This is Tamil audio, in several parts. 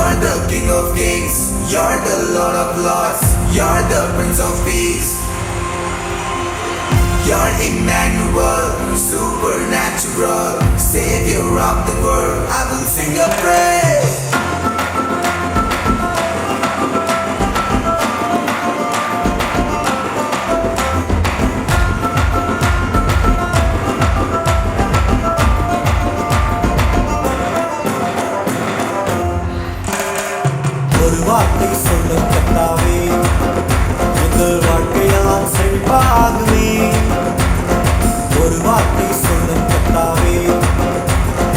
You're the King of Kings, you're the Lord of Lords, you're the Prince of Peace. You're Emmanuel, supernatural, Savior of the world. I will sing your praise. ஒரு வார்த்தை சொல்லும் கர்த்தாவே, எங்கள் வாழ்க்கையெல்லாம் செழிப்பாகுமே. ஒரு வார்த்தை சொல்லும் கர்த்தாவே,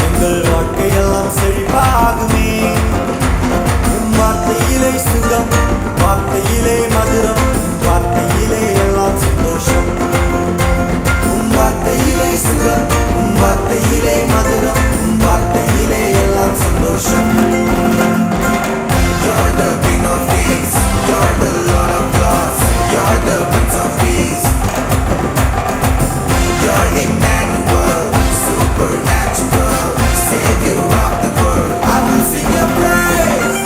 எங்கள் வாழ்க்கையெல்லாம் செழிப்பாகுமே. உம் வார்த்தையிலே சுகம், வார்த்தையிலே மதுரம், வார்த்தையிலே எல்லாம் சந்தோஷம். உம் வார்த்தையிலே சுகம், உம் வார்த்தையிலே மதுரம், உம் வார்த்தையிலே எல்லாம் சந்தோஷம். You're the King of Kings, you're the Lord of Lords, you're the Prince of Peace. You're Emmanuel, supernatural, Savior of the world. I will sing your praise.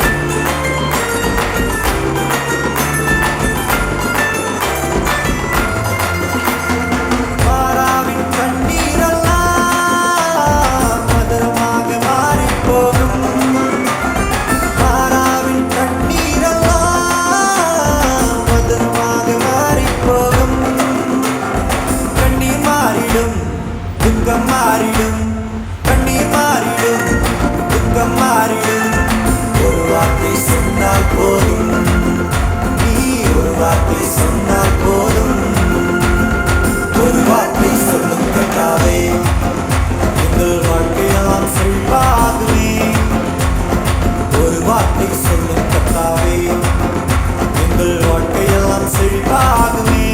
மாறாவின் கண்ணீரெல்லாம் மதுரமாக மாறிப் போகும். மாறாவின் கண்ணீரெல்லாம் மதுரமாக மாறிப் போகும். கண்ணீர் மாறிடும், துக்கம் மாறிடும். கண்ணீர் மாறிடும், துக்கம் மாறிடும். ஒரு வார்த்தை சொன்னால் போதும், நீ ஒரு வார்த்தை சொன்னால் போதும். ஒரு வார்த்தை சொல்லும் கர்த்தாவே, எங்கள் வாழ்க்கையெல்லாம் செழிப்பாகுமே. ஒரு வார்த்தை சொல்லும் கர்த்தாவே, எங்கள் வாழ்க்கையெல்லாம் செழிப்பாகுமே.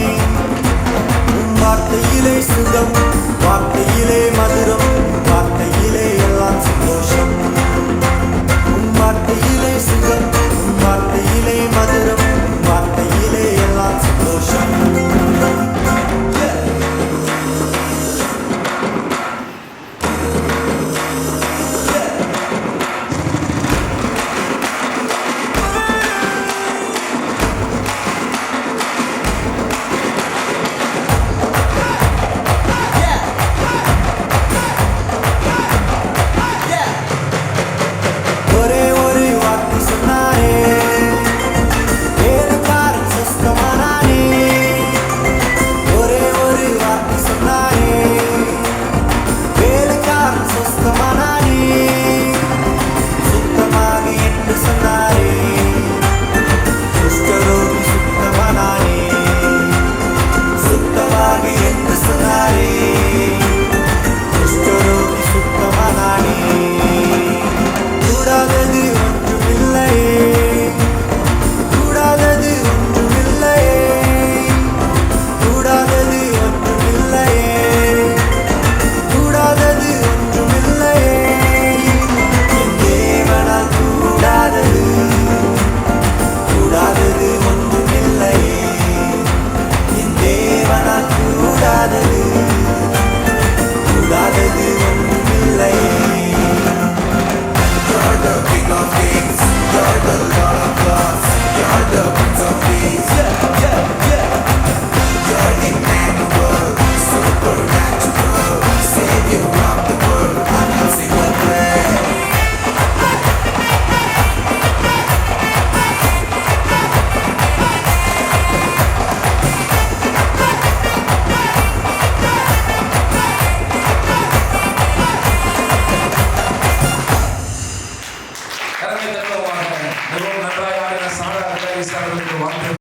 உம் வார்த்தையிலே சுகம், வார்த்தையிலே மதுரம், வார்த்தையிலே எல்லாம் சந்தோஷம். உம் வார்த்தையிலே சுகம், உம் வார்த்தையிலே மதுரம், உம் வார்த்தையிலே எல்லாம் சந்தோஷம். ஒரே ஒரு வார்த்தை சொன்னாரே, வேலைக்காரன் சுத்தமானானே. ஒரே ஒரு வார்த்தை சொன்னாரே, வேலைக்காரன் சுத்தமானானே. சுத்தமாக என்று சொன்னாரே, குஷ்டரோகி சுத்தமானானே. சுத்தமாக என்று சொன்னாரே, குஷ்டரோகி சுத்தமானானே. கூடாதது ஒன்றுமில்லையே, கூடாதது ஒன்றுமில்லையே, கூடாதது ஒன்றுமில்லையே, கூடாதது ஒன்றுமில்லையே. என் தேவனால் கூடாதது, கூடாதது ஒன்றுமில்லையே. என் தேவனால் கூடாதது, கூடாதது ஒன்றுமில்லையே. You're the King of Kings, you're the Lord of Lords, you're the Prince of Peace. You're Emmanuel, supernatural, Savior of the world. I will sing your praise. மிகவும் நன்றாக ஆடின சாரா அவர்களுக்கு வாழ்த்து